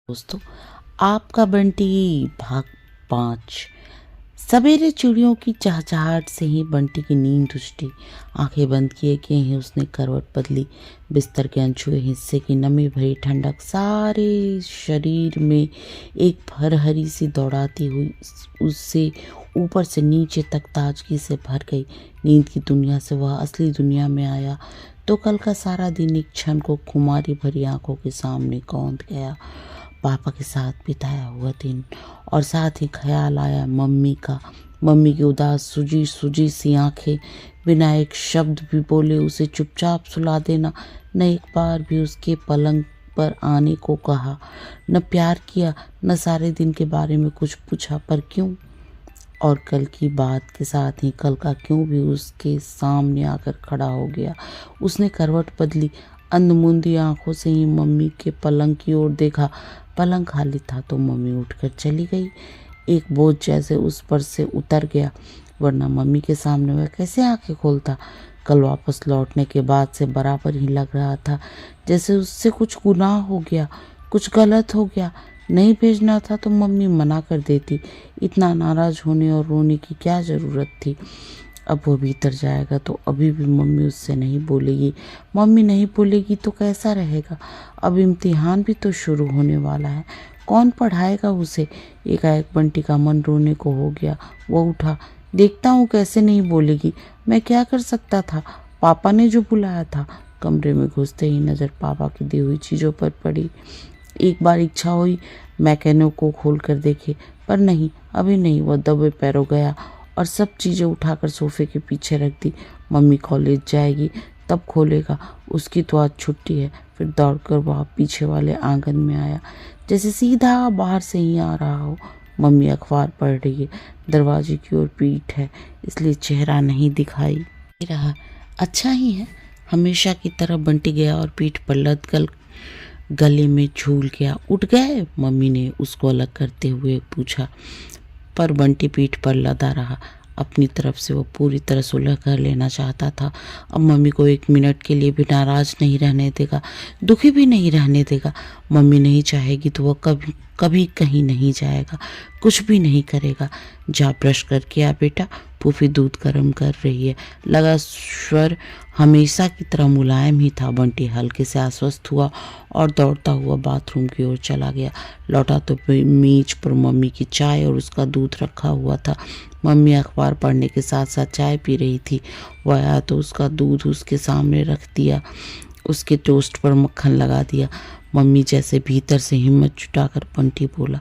दोस्तों, आपका बंटी भाग 5। सवेरे चिड़ियों की चहचहाट से ही बंटी की नींद उछटी। आंखें बंद किए कि ही उसने करवट बदली। बिस्तर के अनछुए हिस्से की नमी भरी ठंडक सारे शरीर में एक फरहरी सी दौड़ाती हुई उससे ऊपर से नीचे तक ताजगी से भर गई। नींद की दुनिया से वह असली दुनिया में आया तो कल का सारा दिन एक क्षण को खुमारी भरी आंखों के सामने कौंध गया। पापा के साथ बिताया हुआ दिन और साथ ही ख्याल आया मम्मी का। मम्मी की उदास सूजी सूजी सी आंखें, बिना एक शब्द भी बोले उसे चुपचाप सुला देना। न एक बार भी उसके पलंग पर आने को कहा, न प्यार किया, न सारे दिन के बारे में कुछ पूछा। पर क्यों? और कल की बात के साथ ही कल का क्यों भी उसके सामने आकर खड़ा हो गया। उसने करवट बदली, अंधमुंदी आंखों से ही मम्मी के पलंग की ओर देखा। पलंग खाली था तो मम्मी उठकर चली गई। एक बोझ जैसे उस पर से उतर गया, वरना मम्मी के सामने वह कैसे आंखें खोलता। कल वापस लौटने के बाद से बराबर ही लग रहा था जैसे उससे कुछ गुनाह हो गया, कुछ गलत हो गया। नहीं भेजना था तो मम्मी मना कर देती। इतना नाराज होने और रोने की क्या ज़रूरत थी। अब वो भीतर जाएगा तो अभी भी मम्मी उससे नहीं बोलेगी। मम्मी नहीं बोलेगी तो कैसा रहेगा। अब इम्तिहान भी तो शुरू होने वाला है, कौन पढ़ाएगा उसे। एकाएक बंटी का मन रोने को हो गया। वो उठा, देखता हूँ कैसे नहीं बोलेगी। मैं क्या कर सकता था, पापा ने जो बुलाया था। कमरे में घुसते ही नज़र पापा की दी हुई चीज़ों पर पड़ी। एक बार इच्छा हुई मैकेनो को खोल कर देखे, पर नहीं, अभी नहीं। वह दबे पैरों गया और सब चीज़ें उठाकर सोफे के पीछे रख दी। मम्मी कॉलेज जाएगी तब खोलेगा, उसकी तो आज छुट्टी है। फिर दौड़कर वह पीछे वाले आंगन में आया, जैसे सीधा बाहर से ही आ रहा हो। मम्मी अखबार पढ़ रही है, दरवाजे की ओर पीठ है, इसलिए चेहरा नहीं दिखाई दे रहा। अच्छा ही है। हमेशा की तरह बंटी गया और पीठ पर लद गले में झूल गया। उठ गए? मम्मी ने उसको अलग करते हुए पूछा, पर बंटी पीठ पर लदा रहा। अपनी तरफ से वो पूरी तरह सुलह कर लेना चाहता था। अब मम्मी को एक मिनट के लिए भी नाराज नहीं रहने देगा, दुखी भी नहीं रहने देगा। मम्मी नहीं चाहेगी तो वह कभी कभी कहीं नहीं जाएगा, कुछ भी नहीं करेगा। जा ब्रश करके आ बेटा, फूफी दूध गर्म कर रही है। लगा स्वर हमेशा की तरह मुलायम ही था। बंटी हल्के से आश्वस्त हुआ और दौड़ता हुआ बाथरूम की ओर चला गया। लौटा तो मेज पर मम्मी की चाय और उसका दूध रखा हुआ था। मम्मी अखबार पढ़ने के साथ साथ चाय पी रही थी। वह आया तो उसका दूध उसके सामने रख दिया, उसके टोस्ट पर मक्खन लगा दिया। मम्मी जैसे भीतर से हिम्मत जुटाकर बंटी बोला,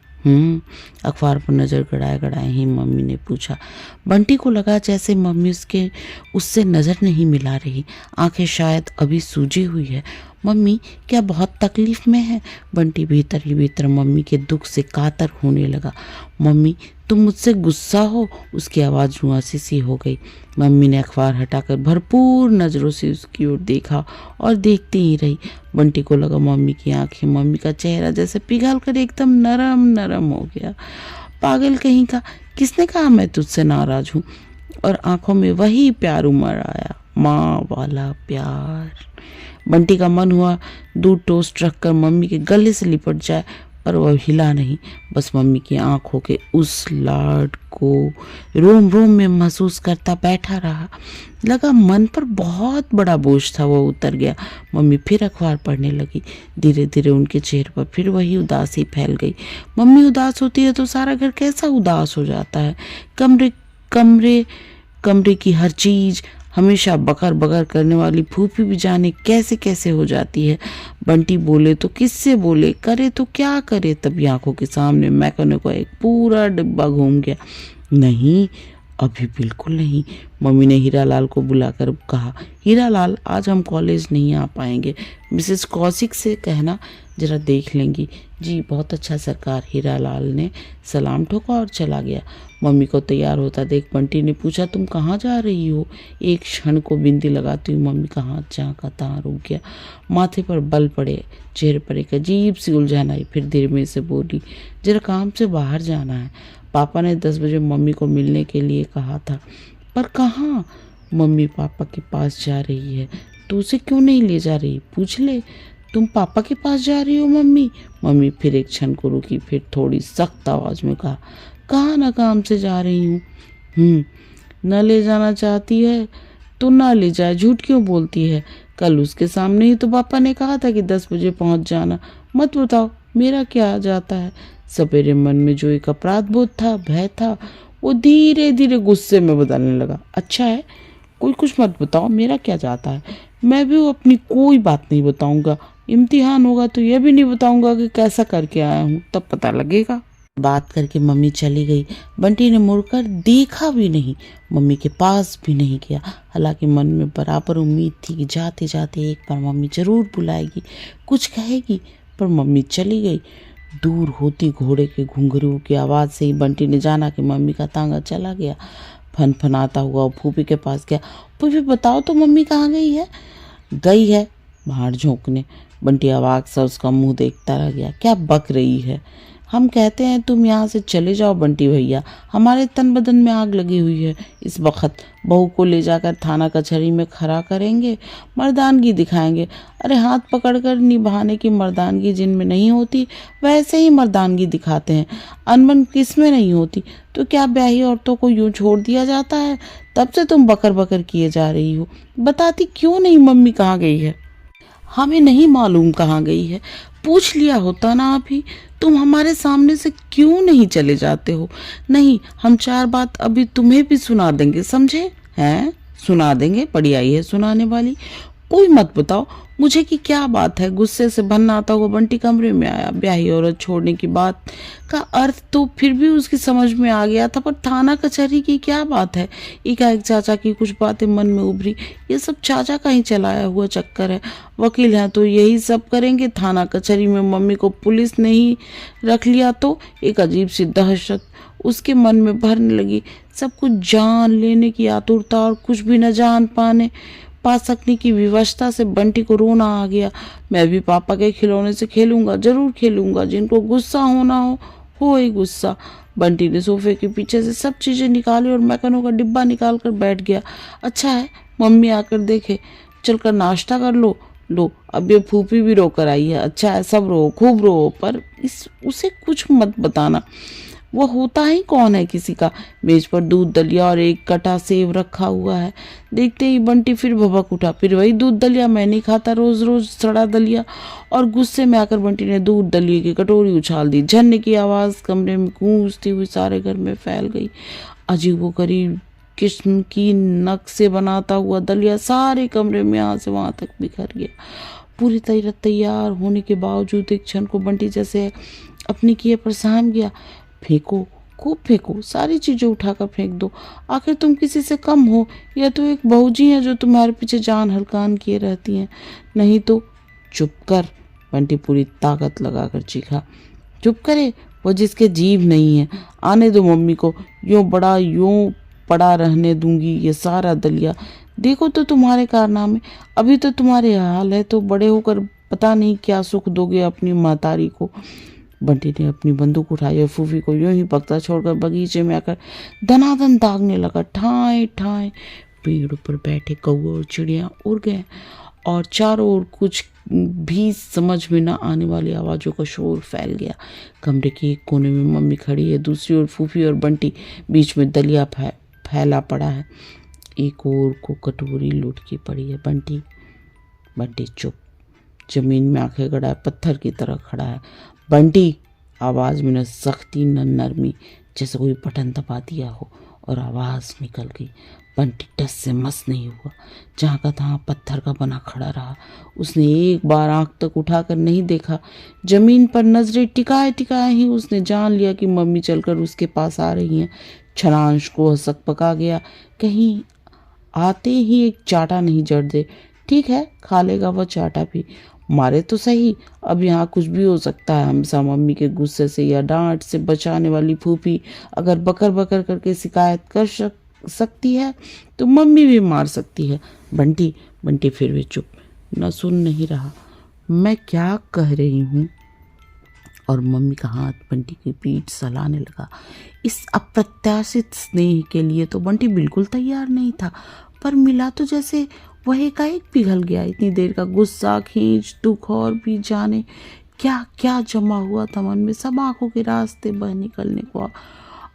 अखबार पर नज़र गड़ाए गड़ाए ही मम्मी ने पूछा। बंटी को लगा जैसे मम्मी उससे नज़र नहीं मिला रही, आंखें शायद अभी सूजी हुई है। मम्मी क्या बहुत तकलीफ में है? बंटी भीतर ही भीतर मम्मी के दुख से कातर होने लगा। मम्मी तुम मुझसे गुस्सा हो? उसकी आवाज़ रुआसी सी हो गई। मम्मी ने अखबार हटाकर भरपूर नज़रों से उसकी ओर देखा और देखती ही रही। बंटी को लगा मम्मी की आंखें, मम्मी का चेहरा जैसे पिघल कर एकदम नरम नरम हो गया। पागल कहीं का, किसने कहा मैं तुझसे नाराज हूँ? और आंखों में वही प्यार उमड़ आया, माँ वाला प्यार। बंटी का मन हुआ दूध टोस्ट रखकर मम्मी के गले से लिपट जाए, पर वह हिला नहीं। बस मम्मी की आंखों के उस लाड को रोम रोम में महसूस करता बैठा रहा। लगा मन पर बहुत बड़ा बोझ था वो उतर गया। मम्मी फिर अखबार पढ़ने लगी। धीरे धीरे उनके चेहरे पर फिर वही उदासी फैल गई। मम्मी उदास होती है तो सारा घर कैसा उदास हो जाता है। कमरे कमरे कमरे की हर चीज, हमेशा बकर बकर करने वाली फूफी भी जाने कैसे कैसे हो जाती है। बंटी बोले तो किससे बोले, करे तो क्या करे। तभी आंखों के सामने मैकेनो का एक पूरा डिब्बा घूम गया। नहीं, अभी बिल्कुल नहीं। मम्मी ने हीरालाल को बुलाकर कहा, हीरालाल आज हम कॉलेज नहीं आ पाएंगे, मिसेस कौशिक से कहना जरा देख लेंगी। जी बहुत अच्छा सरकार। हीरालाल ने सलाम ठोका और चला गया। मम्मी को तैयार होता देख बंटी ने पूछा, तुम कहाँ जा रही हो? एक क्षण को बिंदी लगाती हुई मम्मी का हाथ झांका तहाँ रुक गया। माथे पर बल पड़े, चेहरे पर एक अजीब सी उलझन आई। फिर धीरे में से बोली, जरा काम से बाहर जाना है। पापा ने 10 बजे मम्मी को मिलने के लिए कहा था। पर कहाँ? मम्मी पापा के पास जा रही है। तो उसे क्यों नहीं ले जा रही? पूछ ले। तुम पापा के पास जा रही हो मम्मी? मम्मी फिर एक क्षण को रुकी, फिर थोड़ी सख्त आवाज में कहा, कहाँ ना काम से जा रही हूँ। न ले जाना चाहती है तो ना ले जाए, झूठ क्यों बोलती है? कल उसके सामने ही तो पापा ने कहा था कि 10 बजे पहुंच जाना। मत बताओ, मेरा क्या आ जाता है। सपेरे मन में जो एक अपराध बोध था, भय था, वो धीरे धीरे गुस्से में बदलने लगा। अच्छा है, कोई कुछ मत बताओ, मेरा क्या जाता है। मैं भी अपनी कोई बात नहीं बताऊंगा। इम्तिहान होगा तो यह भी नहीं बताऊंगा कि कैसा करके आया हूँ, तब पता लगेगा। बात करके मम्मी चली गई। बंटी ने मुड़कर देखा भी नहीं, मम्मी के पास भी नहीं गया। हालांकि मन में बराबर उम्मीद थी कि जाते जाते एक बार मम्मी जरूर बुलाएगी, कुछ कहेगी, पर मम्मी चली गई। दूर होती घोड़े के घुंघरू की आवाज़ से ही बंटी ने जाना कि मम्मी का तांगा चला गया। फनफनाता हुआ फूफी के पास गया। फूफी बताओ तो मम्मी कहाँ गई है? गई है भाड़ झोंकने। बंटी अवाक सा उसका मुंह देखता रह गया। क्या बक रही है? हम कहते हैं तुम यहाँ से चले जाओ बंटी भैया, हमारे तन बदन में आग लगी हुई है। इस वक्त बहू को ले जाकर थाना कचहरी में खड़ा करेंगे, मर्दानगी दिखाएंगे। अरे हाथ पकड़कर निभाने की मर्दानगी जिनमें नहीं होती, वैसे ही मर्दानगी दिखाते हैं। अनबन किसमें नहीं होती, तो क्या ब्याही औरतों को यूं छोड़ दिया जाता है? तब से तुम बकर बकर किए जा रही हो। बताती क्यों नहीं मम्मी कहाँ गई है? हमें नहीं मालूम कहाँ गई है, पूछ लिया होता ना आप ही। तुम हमारे सामने से क्यों नहीं चले जाते हो? नहीं, हम 4 बात अभी तुम्हें भी सुना देंगे, समझे? हैं? सुना देंगे? बड़ी आई है सुनाने वाली। कोई मत बताओ मुझे कि क्या बात है। गुस्से से भनना आता हुआ बंटी कमरे में आया। ब्याही औरत छोड़ने की बात का अर्थ तो फिर भी उसकी समझ में आ गया था, पर थाना कचहरी की क्या बात है? एकाएक चाचा की कुछ बातें मन में उभरी। ये सब चाचा का ही चलाया हुआ चक्कर है। वकील हैं तो यही सब करेंगे। थाना कचहरी में मम्मी को पुलिस ने ही रख लिया तो एक अजीब सी दहशत उसके मन में भरने लगी। सब कुछ जान लेने की आतुरता और कुछ भी न जान पा सकने की विवशता से बंटी को रोना आ गया। मैं भी पापा के खिलौने से खेलूंगा, जरूर खेलूंगा। जिनको गुस्सा होना हो ही गुस्सा। बंटी ने सोफे के पीछे से सब चीजें निकाली और मैकनों का डिब्बा निकाल कर बैठ गया। अच्छा है, मम्मी आकर देखे, चलकर नाश्ता कर लो अब ये फूफी भी रोकर आई है। अच्छा है, सब रो, खूब रो, पर उसे कुछ मत बताना। वो होता ही कौन है किसी का। मेज पर दूध दलिया और एक कटा सेव रखा हुआ है। देखते ही बंटी फिर भभक उठा। फिर वही दूध दलिया, मैं नहीं खाता रोज रोज सड़ा दलिया। और गुस्से में आकर बंटी ने दूध दलिए की कटोरी उछाल दी। झन्ने की आवाज कमरे में गूंजती हुई सारे घर में फैल गई। अजीबोगरीब किस्म की नक से बनाता हुआ दलिया सारे कमरे में यहाँ से वहां तक बिखर गया। पूरी तरह तैयार होने के बावजूद एक क्षण को बंटी जैसे अपने किए पर सहम गया। फेंको, खूब फेंको, सारी चीजें उठाकर फेंक दो। आखिर तुम किसी से कम हो या तो एक बहूजी है जो तुम्हारे पीछे जान हलकान किए रहती हैं। नहीं तो चुप कर, बंटी पूरी ताकत लगाकर चीखा। चुप करे वो जिसके जीभ नहीं है। आने दो मम्मी को, यूं पड़ा रहने दूंगी ये सारा दलिया। देखो तो तुम्हारे कारनामे, अभी तो तुम्हारे हाल है तो बड़े होकर पता नहीं क्या सुख दोगे अपनी महतारी को। बंटी ने अपनी बंदूक उठाई और फूफी को यूं ही बगता छोड़कर बगीचे में आकर धनाधन दागने लगा। ठाए ठाए पेड़ पर बैठे कौवे और चिड़िया उड़ गए और चारों ओर कुछ भी समझ में न आने वाली आवाज़ों का शोर फैल गया। कमरे के एक कोने में मम्मी खड़ी है, दूसरी ओर फूफी और बंटी, बीच में दलिया फैला पड़ा है। एक और को कटोरी लुढ़की पड़ी है। बंटी चुप, जमीन में आंखें गड़ाए पत्थर की तरह खड़ा है। बंटी, आवाज में न सख्ती न नरमी, जैसे कोई बटन दबा दिया हो, और आवाज निकल गई। बंटी टस से मस नहीं हुआ, जहाँ का तहाँ पत्थर का बना खड़ा रहा। उसने एक बार आंख तक उठाकर नहीं देखा। जमीन पर नजरें टिकाए टिकाए ही उसने जान लिया कि मम्मी चलकर उसके पास आ रही हैं। क्षणांश को हसक पका गया। कहीं आते ही एक चाटा नहीं जड़ दे। ठीक है, खा लेगा वह चाटा भी, मारे तो सही। अब यहाँ कुछ भी हो सकता है। हमेशा मम्मी के गुस्से से या डांट से बचाने वाली फूफी अगर बकर बकर करके शिकायत कर सकती है तो मम्मी भी मार सकती है। बंटी फिर भी चुप, न सुन नहीं रहा। मैं क्या कह रही हूँ? और मम्मी का हाथ बंटी की पीठ सहलाने लगा। इस अप्रत्याशित स्नेह के लिए तो बंटी बिल्कुल तैयार नहीं था, पर मिला तो जैसे वह एकाएक पिघल गया। इतनी देर का गुस्सा, खींच, दुख और भी जाने क्या क्या जमा हुआ था मन में, सब आंखों के रास्ते बह निकलने को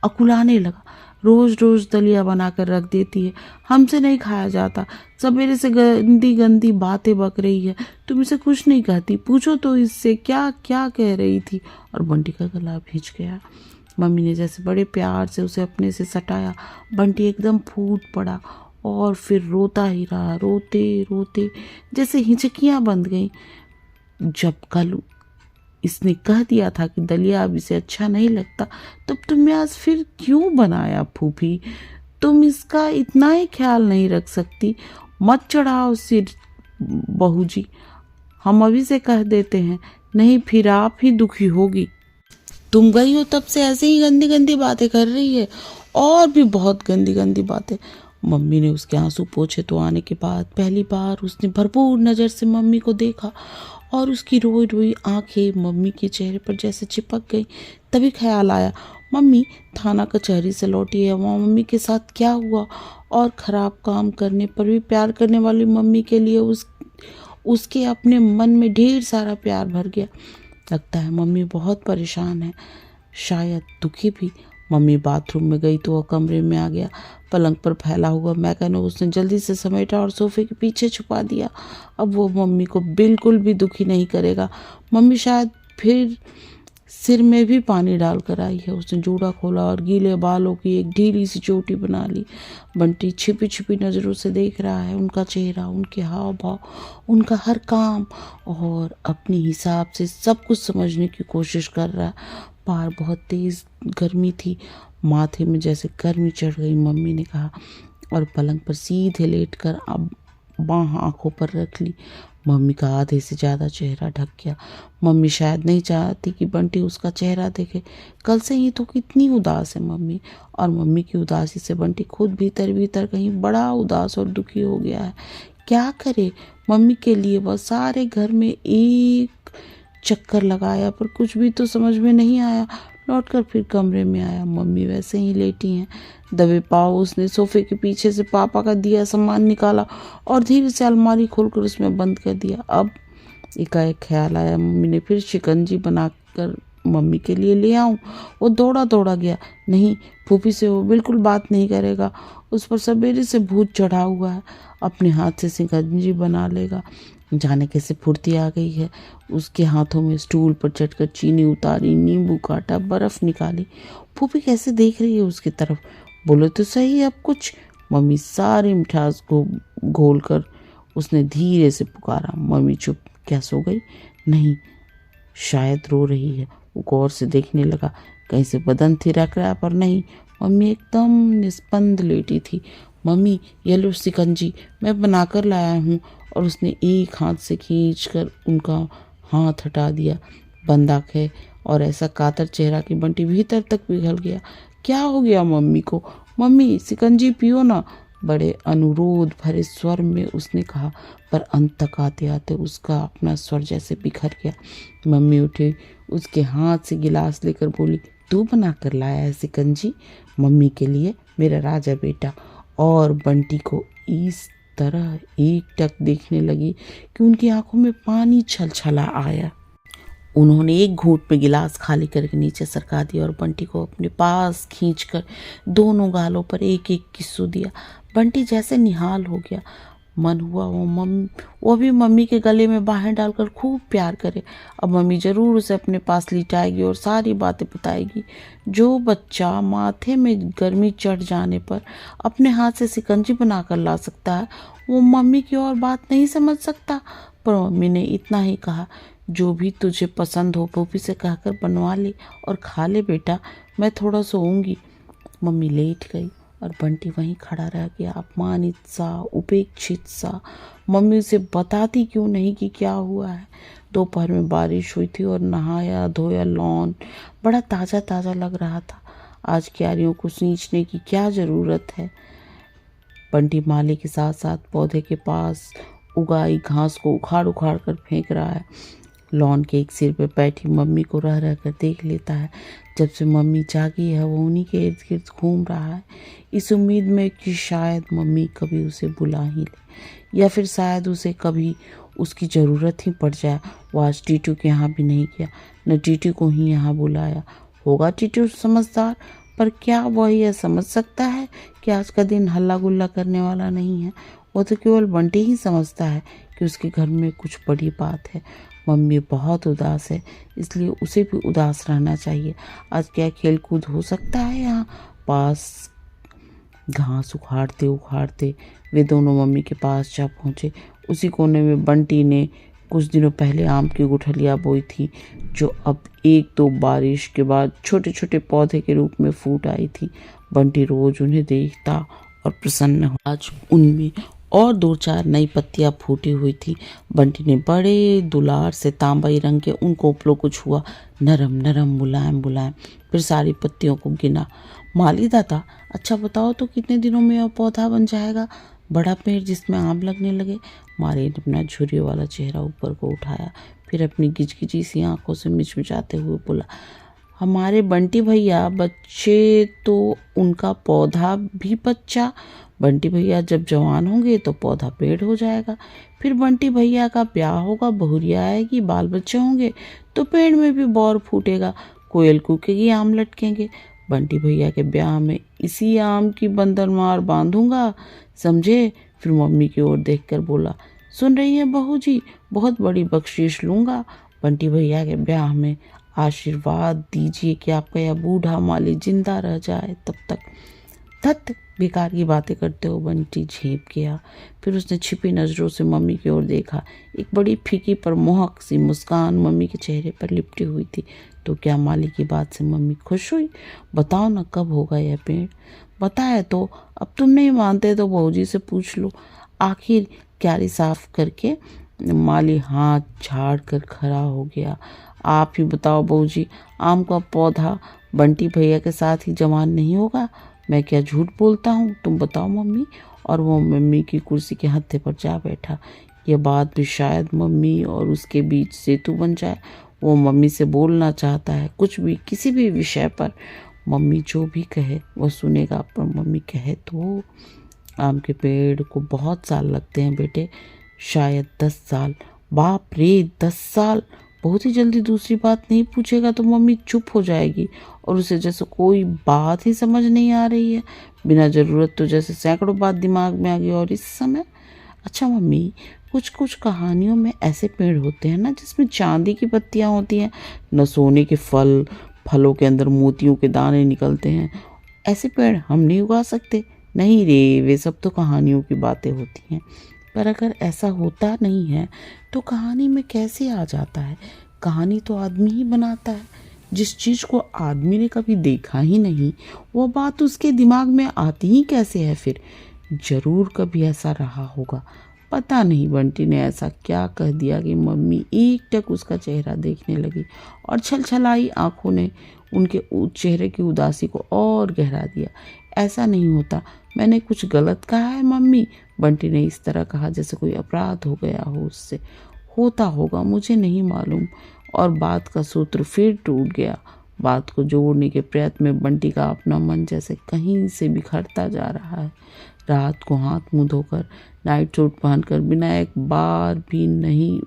अकुलाने लगा। रोज रोज दलिया बनाकर रख देती है, हमसे नहीं खाया जाता, सवेरे से गंदी गंदी बातें बक रही है, तुम इसे कुछ नहीं कहती, पूछो तो इससे क्या क्या कह रही थी। और बंटी का गला भींच गया। मम्मी ने जैसे बड़े प्यार से उसे अपने से सटाया। बंटी एकदम फूट पड़ा और फिर रोता ही रहा, रोते रोते जैसे हिचकियां बंद गईं। जब कल इसने कह दिया था कि दलिया अब इसे अच्छा नहीं लगता, तब तुमने आज फिर क्यों बनाया फूफी? तुम इसका इतना ही ख्याल नहीं रख सकती? मत चढ़ाओ सिर बहू जी, हम अभी से कह देते हैं, नहीं फिर आप ही दुखी होगी। तुम गई हो तब से ऐसे ही गंदी गंदी बातें कर रही है, और भी बहुत गंदी गंदी बातें। मम्मी ने उसके आंसू पोंछे तो आने के बाद पहली बार उसने भरपूर नज़र से मम्मी को देखा और उसकी रोई रोई आंखें मम्मी के चेहरे पर जैसे चिपक गई। तभी ख्याल आया, मम्मी थाना कचहरी से लौटी है, वहाँ मम्मी के साथ क्या हुआ? और ख़राब काम करने पर भी प्यार करने वाली मम्मी के लिए उसके अपने मन में ढेर सारा प्यार भर गया। लगता है मम्मी बहुत परेशान है, शायद दुखी भी। मम्मी बाथरूम में गई तो वह कमरे में आ गया। पलंग पर फैला हुआ मैकेनो उसने जल्दी से समेटा और सोफे के पीछे छुपा दिया। अब वो मम्मी को बिल्कुल भी दुखी नहीं करेगा। मम्मी शायद फिर सिर में भी पानी डालकर आई है। उसने जूड़ा खोला और गीले बालों की एक ढीली सी चोटी बना ली। बंटी छिपी छिपी नज़रों से देख रहा है उनका चेहरा, उनके हाव भाव, उनका हर काम, और अपने हिसाब से सब कुछ समझने की कोशिश कर रहा है। बाहर बहुत तेज़ गर्मी थी, माथे में जैसे गर्मी चढ़ गई। मम्मी ने कहा और पलंग पर सीधे लेटकर अब बाँह आंखों पर रख ली। मम्मी का आधे से ज़्यादा चेहरा ढक गया। मम्मी शायद नहीं चाहती कि बंटी उसका चेहरा देखे। कल से ही तो कितनी उदास है मम्मी, और मम्मी की उदासी से बंटी खुद भीतर भीतर कहीं बड़ा उदास और दुखी हो गया है। क्या करे मम्मी के लिए? वह सारे घर में एक चक्कर लगाया पर कुछ भी तो समझ में नहीं आया। लौटकर फिर कमरे में आया, मम्मी वैसे ही लेटी हैं। दबे पाँव उसने सोफे के पीछे से पापा का दिया सामान निकाला और धीरे से अलमारी खोलकर उसमें बंद कर दिया। अब एकाएक ख्याल आया, मम्मी ने फिर शिकंजी बनाकर मम्मी के लिए ले आऊं। वो दौड़ा दौड़ा गया। नहीं, फूफी से वो बिल्कुल बात नहीं करेगा, उस पर सवेरे से भूत चढ़ा हुआ है। अपने हाथ से शिकंजी बना लेगा। जाने कैसे फुर्ती आ गई है उसके हाथों में। स्टूल पर चढ़कर चीनी उतारी, नींबू काटा, बर्फ निकाली। फूफी कैसे देख रही है उसकी तरफ? बोलो तो सही अब कुछ। मम्मी सारी मिठास को घोल कर उसने धीरे से पुकारा। मम्मी चुप। क्या सो गई? नहीं, शायद रो रही है। वो गौर से देखने लगा, कहीं से बदन थिरक रहा, पर नहीं, मम्मी एकदम निस्पंद लेटी थी। मम्मी ये लो शिकंजी, मैं बनाकर लाया हूँ। और उसने एक हाथ से खींचकर उनका हाथ हटा दिया। बंद आंखें और ऐसा कातर चेहरा कि बंटी भीतर तक पिघल गया। क्या हो गया मम्मी को? मम्मी शिकंजी पियो ना, बड़े अनुरोध भरे स्वर में उसने कहा, पर अंत तक आते आते उसका अपना स्वर जैसे बिखर गया। मम्मी उठी, उसके हाथ से गिलास लेकर बोली, तू बना कर लाया है शिकंजी मम्मी के लिए, मेरा राजा बेटा। और बंटी को इस तरह एकटक देखने लगी कि उनकी आंखों में पानी छलछला आया। उन्होंने एक घूंट में गिलास खाली करके नीचे सरका दिया और बंटी को अपने पास खींचकर दोनों गालों पर एक एक किस्सू दिया। बंटी जैसे निहाल हो गया। मन हुआ वो भी मम्मी के गले में बाहें डालकर खूब प्यार करे। अब मम्मी जरूर उसे अपने पास लिटाएगी और सारी बातें बताएगी। जो बच्चा माथे में गर्मी चढ़ जाने पर अपने हाथ से शिकंजी बनाकर ला सकता है, वो मम्मी की और बात नहीं समझ सकता। पर मम्मी ने इतना ही कहा, जो भी तुझे पसंद हो फूफी से कहकर बनवा ले और खा ले बेटा, मैं थोड़ा सोऊंगी। मम्मी लेट गई और बंटी वहीं खड़ा रह गया, अपमानित सा, उपेक्षित सा। मम्मी उसे बताती क्यों नहीं कि क्या हुआ है। दोपहर में बारिश हुई थी और नहाया धोया लॉन बड़ा ताज़ा ताज़ा लग रहा था। आज क्यारियों को सींचने की क्या ज़रूरत है। बंटी माली के साथ साथ पौधे के पास उगाई घास को उखाड़ उखाड़ कर फेंक रहा है। लॉन के एक सिर पे बैठी मम्मी को रह रह कर देख लेता है। जब से मम्मी जागी है वो उन्हीं के इर्द गिर्द घूम रहा है, इस उम्मीद में कि शायद मम्मी कभी उसे बुला ही ले। या फिर शायद उसे कभी उसकी ज़रूरत ही पड़ जाए। वो आज टीटू के यहाँ भी नहीं गया, न टीटू को ही यहाँ बुलाया। होगा टीटू समझदार, पर क्या वह यह समझ सकता है कि आज का दिन हल्ला गुल्ला करने वाला नहीं है। वो तो केवल बंटी ही समझता है कि उसके घर में कुछ बड़ी बात है। मम्मी बहुत उदास है, इसलिए उसे भी उदास रहना चाहिए। आज क्या खेल कूद हो सकता है यहाँ पास? घास उखाड़ते उखाड़ते वे दोनों मम्मी के पास जा पहुँचे। उसी कोने में बंटी ने कुछ दिनों पहले आम की गुठलियाँ बोई थी, जो अब एक दो बारिश के बाद छोटे छोटे पौधे के रूप में फूट आई थी। बंटी रोज उन्हें देखता और प्रसन्न हो। आज उनमें और दो चार नई पत्तियां फूटी हुई थी। बंटी ने बड़े दुलार से तांबाई रंग के उन कोपलों को छुआ, नरम नरम मुलायम मुलायम। फिर सारी पत्तियों को गिना। माली दादा, अच्छा बताओ तो कितने दिनों में यह पौधा बन जाएगा, बड़ा पेड़ जिसमें आम लगने लगे? माली ने अपना झुर्रियों वाला चेहरा ऊपर को उठाया, फिर अपनी गिजगिजी सी आंखों से मिचमिचाते हुए बोला, हमारे बंटी भैया बच्चे तो उनका पौधा भी बच्चा। बंटी भैया जब जवान होंगे तो पौधा पेड़ हो जाएगा। फिर बंटी भैया का ब्याह होगा, बहुरिया आएगी, बाल बच्चे होंगे तो पेड़ में भी बौर फूटेगा, कोयल कूकेगी, आम लटकेंगे। बंटी भैया के ब्याह में इसी आम की बंदर मार बांधूंगा, समझे? फिर मम्मी की ओर देखकर बोला, सुन रही है बहू जी, बहुत बड़ी बख्शीश लूंगा बंटी भैया के ब्याह में। आशीर्वाद दीजिए कि आपका यह बूढ़ा माली जिंदा रह जाए तब तक। धत, बेकार की बातें करते हो, बंटी झेप गया। फिर उसने छिपी नजरों से मम्मी की ओर देखा। एक बड़ी फीकी पर मोहक सी मुस्कान मम्मी के चेहरे पर लिपटी हुई थी। तो क्या माली की बात से मम्मी खुश हुई? बताओ ना, कब होगा यह पेड़? बताया तो, अब तुम नहीं मानते तो बहूजी से पूछ लो। आखिर क्यारी साफ करके माली हाथ झाड़ कर खड़ा हो गया। आप ही बताओ बहूजी, आम का पौधा बंटी भैया के साथ ही जवान नहीं होगा? मैं क्या झूठ बोलता हूँ? तुम बताओ मम्मी। और वो मम्मी की कुर्सी के हत्थे पर जा बैठा। यह बात भी शायद मम्मी और उसके बीच सेतु बन जाए। वो मम्मी से बोलना चाहता है, कुछ भी, किसी भी विषय पर। मम्मी जो भी कहे वह सुनेगा, पर मम्मी कहे तो। आम के पेड़ को बहुत साल लगते हैं बेटे, शायद 10 साल। बाप रे, 10 साल! बहुत ही जल्दी दूसरी बात नहीं पूछेगा तो मम्मी चुप हो जाएगी और उसे जैसे कोई बात ही समझ नहीं आ रही है। बिना ज़रूरत तो जैसे सैकड़ों बात दिमाग में आ गई। और इस समय, अच्छा मम्मी, कुछ कुछ कहानियों में ऐसे पेड़ होते हैं ना जिसमें चांदी की पत्तियां होती हैं, न सोने के फल, फलों के अंदर मोतियों के दाने निकलते हैं। ऐसे पेड़ हम नहीं उगा सकते? नहीं रे, वे सब तो कहानियों की बातें होती हैं। पर अगर ऐसा होता नहीं है तो कहानी में कैसे आ जाता है? कहानी तो आदमी ही बनाता है। जिस चीज़ को आदमी ने कभी देखा ही नहीं, वो बात उसके दिमाग में आती ही कैसे है फिर? जरूर कभी ऐसा रहा होगा। पता नहीं बंटी ने ऐसा क्या कह दिया कि मम्मी एकटक उसका चेहरा देखने लगी और छलछलाई आंखों ने उनके चेहरे की उदासी को और गहरा दिया। ऐसा नहीं होता, मैंने कुछ गलत कहा है मम्मी? बंटी ने इस तरह कहा जैसे कोई अपराध हो गया हो उससे। होता होगा, मुझे नहीं मालूम। और बात का सूत्र फिर टूट गया। बात को जोड़ने के प्रयत्न में बंटी का अपना मन जैसे कहीं से बिखरता जा रहा है। रात को हाथ मुंह धोकर, नाइट सूट पहनकर, बिना एक बार भी नहीं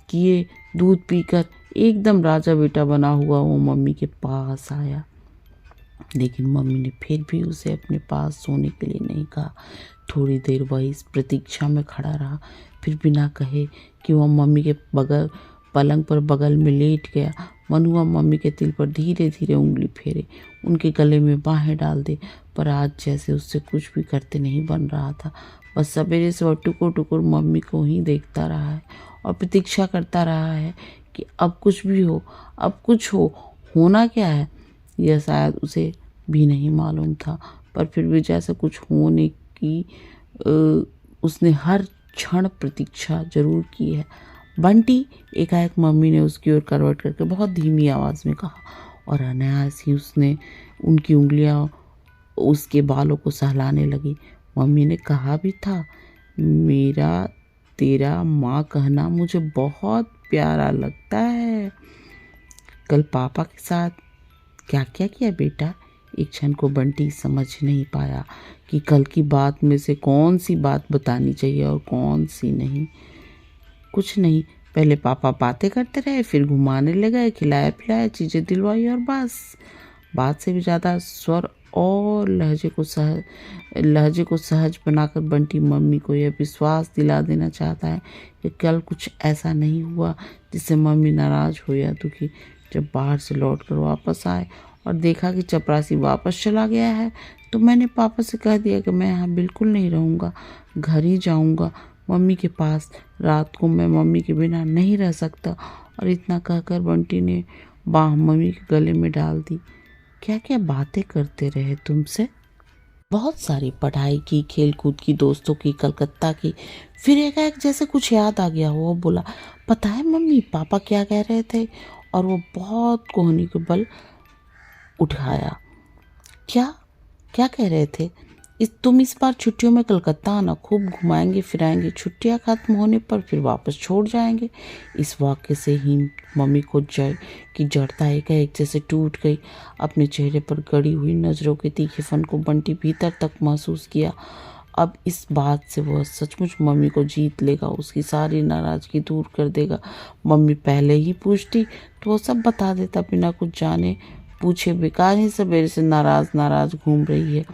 किए दूध पीकर एकदम राजा बेटा बना हुआ वो मम्मी के पास आया। लेकिन मम्मी ने फिर भी उसे अपने पास सोने के लिए नहीं कहा। थोड़ी देर वह इस प्रतीक्षा में खड़ा रहा, फिर बिना कहे कि वह मम्मी के बगल पलंग पर बगल में लेट गया। मन हुआ मम्मी के तिल पर धीरे धीरे उंगली फेरे, उनके गले में बाहें डाल दे, पर आज जैसे उससे कुछ भी करते नहीं बन रहा था। बस सवेरे से वह टुकुर टुकुर मम्मी को ही देखता रहा है और प्रतीक्षा करता रहा है कि अब कुछ भी हो, अब कुछ हो। होना क्या है यह शायद उसे भी नहीं मालूम था, पर फिर भी जैसे कुछ होने की उसने हर क्षण प्रतीक्षा जरूर की है। बंटी, एकाएक मम्मी ने उसकी ओर करवट करके बहुत धीमी आवाज़ में कहा, और अनायास ही उसने उनकी उंगलियां उसके बालों को सहलाने लगी। मम्मी ने कहा भी था, मेरा तेरा माँ कहना मुझे बहुत प्यारा लगता है। कल पापा के साथ क्या क्या किया बेटा? एक क्षण को बंटी समझ नहीं पाया कि कल की बात में से कौन सी बात बतानी चाहिए और कौन सी नहीं। कुछ नहीं, पहले पापा बातें करते रहे, फिर घुमाने ले गए, खिलाया पिलाया, चीज़ें दिलवाई और बस। बात से भी ज़्यादा स्वर और लहजे को सहज बनाकर बंटी मम्मी को यह विश्वास दिला देना चाहता है कि कल कुछ ऐसा नहीं हुआ जिससे मम्मी नाराज़ हो या दुखी। जब बाहर से लौट कर वापस आए और देखा कि चपरासी वापस चला गया है, तो मैंने पापा से कह दिया कि मैं यहाँ बिल्कुल नहीं रहूँगा, घर ही जाऊँगा मम्मी के पास। रात को मैं मम्मी के बिना नहीं रह सकता। और इतना कहकर बंटी ने बाँह मम्मी के गले में डाल दी। क्या क्या बातें करते रहे तुमसे? बहुत सारी, पढ़ाई की, खेल कूद की, दोस्तों की, कलकत्ता की। फिर एकाएक जैसे कुछ याद आ गया। वो बोला, पता है मम्मी पापा क्या कह रहे थे? और वो बहुत कोहनी के बल उठाया। क्या क्या कह रहे थे? तुम इस बार छुट्टियों में कलकत्ता आना, खूब घुमाएंगे फिराएंगे, छुट्टियां खत्म होने पर फिर वापस छोड़ जाएंगे। इस वाक्य से ही मम्मी को जड़ता एकाएक जैसे टूट गई। अपने चेहरे पर गड़ी हुई नज़रों के तीखेपन को बंटी भीतर तक महसूस किया। अब इस बात से वह सचमुच मम्मी को जीत लेगा, उसकी सारी नाराज़गी दूर कर देगा। मम्मी पहले ही पूछती तो वो सब बता देता, बिना कुछ जाने पूछे। बेकार ही सवेरे से नाराज घूम रही है।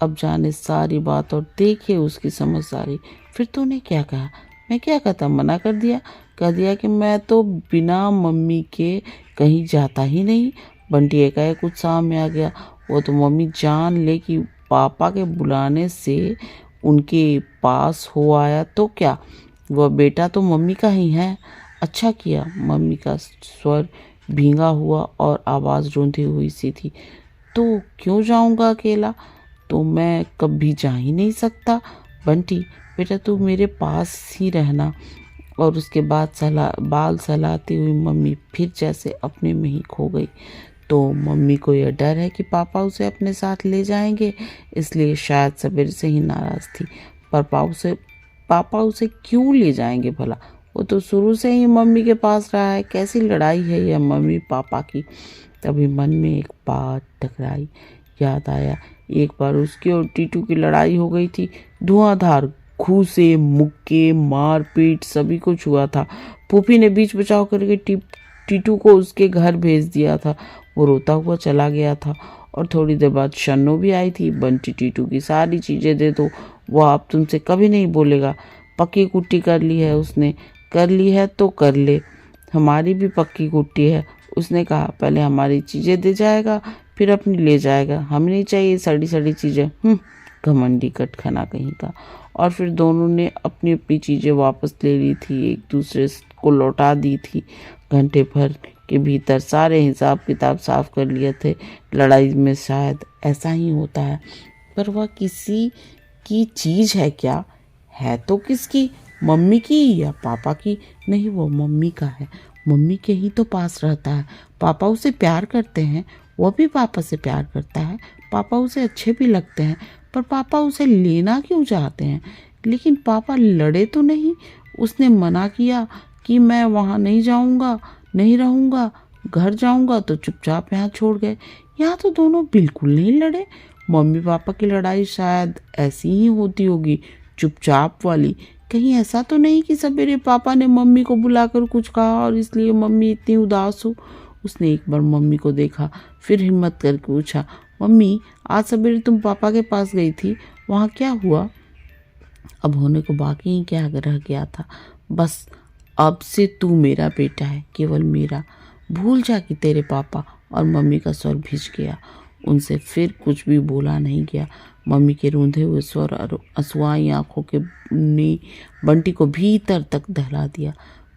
अब जाने सारी बात और देखे उसकी समझदारी। फिर तूने क्या कहा? मैं क्या कहता, मना कर दिया। कह दिया कि मैं तो बिना मम्मी के कहीं जाता ही नहीं। बंटी एकाएक उत्साह में आ गया। वो तो मम्मी जान ले कि पापा के बुलाने से उनके पास हो आया तो क्या, वह बेटा तो मम्मी का ही है। अच्छा किया। मम्मी का स्वर भींगा हुआ और आवाज़ रूंधी हुई सी थी। तो क्यों जाऊंगा अकेला? तो मैं कभी जा ही नहीं सकता। बंटी बेटा तू मेरे पास ही रहना। और उसके बाद बाल सहलाती हुई मम्मी फिर जैसे अपने में ही खो गई। तो मम्मी को यह डर है कि पापा उसे अपने साथ ले जाएंगे, इसलिए शायद सवेरे से ही नाराज़ थी। पर पापा उसे क्यों ले जाएंगे भला? वो तो शुरू से ही मम्मी के पास रहा है। कैसी लड़ाई है यह मम्मी पापा की? तभी मन में एक बात टकराई। याद आया, एक बार उसकी और टीटू की लड़ाई हो गई थी। धुआंधार, घूसे, मुक्के, मार पीट सभी कुछ हुआ था। फूफी ने बीच बचाव करके टीटू को उसके घर भेज दिया था। वो रोता हुआ चला गया था। और थोड़ी देर बाद शन्नो भी आई थी। बंटी टीटू की सारी चीज़ें दे दो, वो आप तुमसे कभी नहीं बोलेगा। पक्की कुट्टी कर ली है उसने। कर ली है तो कर ले, हमारी भी पक्की कुट्टी है। उसने कहा पहले हमारी चीज़ें दे जाएगा, फिर अपनी ले जाएगा। हमें नहीं चाहिए सड़ी सड़ी चीज़ें। घमंडी कटखना कहीं का। और फिर दोनों ने अपनी अपनी चीज़ें वापस ले ली थी, एक दूसरे को लौटा दी थी। घंटे भर के भीतर सारे हिसाब किताब साफ कर लिए थे। लड़ाई में शायद ऐसा ही होता है। पर वह किसी की चीज़ है क्या? है तो किसकी? मम्मी की या पापा की? नहीं, वो मम्मी का है। मम्मी के ही तो पास रहता है। पापा उसे प्यार करते हैं, वो भी पापा से प्यार करता है। पापा उसे अच्छे भी लगते हैं, पर पापा उसे लेना क्यों चाहते हैं? लेकिन पापा लड़े तो नहीं। उसने मना किया कि मैं वहाँ नहीं जाऊँगा, नहीं रहूँगा, घर जाऊँगा, तो चुपचाप यहाँ छोड़ गए। यहाँ तो दोनों बिल्कुल नहीं लड़े। मम्मी पापा की लड़ाई शायद ऐसी ही होती होगी, चुपचाप वाली। कहीं ऐसा तो नहीं कि सवेरे पापा ने मम्मी को बुलाकर कुछ कहा और इसलिए मम्मी इतनी उदास हो। उसने एक बार मम्मी को देखा, फिर हिम्मत करके पूछा, मम्मी आज सवेरे तुम पापा के पास गई थी, वहाँ क्या हुआ? अब होने को बाकी ही क्या रह गया था। बस अब से तू मेरा बेटा है, केवल मेरा। भूल जा कि तेरे पापा। और मम्मी का स्वर भिज गया। उनसे फिर कुछ भी बोला नहीं गया। मम्मी के रूंधे हुए स्वर और आंसुआई आंखों के ने बंटी को भीतर तक दहला दिया।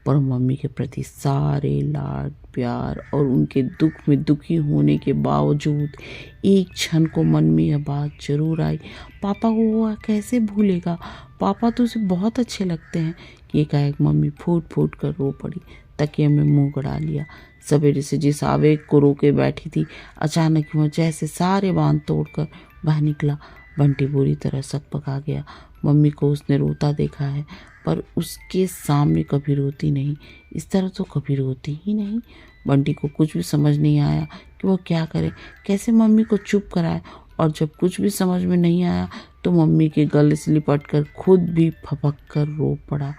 पर मम्मी के प्रति सारे लाड प्यार और उनके दुख में दुखी होने के बावजूद एक क्षण को मन में यह बात जरूर आई, पापा को वो कैसे भूलेगा? पापा तो उसे बहुत अच्छे लगते हैं। कि एकाएक मम्मी फूट फूट कर रो पड़ी, तकिए में मुंह गड़ा लिया। सवेरे से जिस आवेग को रोके बैठी थी, अचानक वह जैसे सारे बांध तोड़कर बाहर निकला। बंटी बुरी तरह सकपका गया। मम्मी को उसने रोता देखा है, पर उसके सामने कभी रोती नहीं। इस तरह तो कभी रोती ही नहीं। बंटी को कुछ भी समझ नहीं आया कि वो क्या करे, कैसे मम्मी को चुप कराए। और जब कुछ भी समझ में नहीं आया तो मम्मी के गले से लिपट कर खुद भी फपक कर रो पड़ा।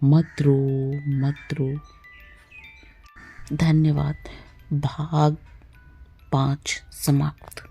मत रो, मत रो। धन्यवाद। भाग 5 समाप्त।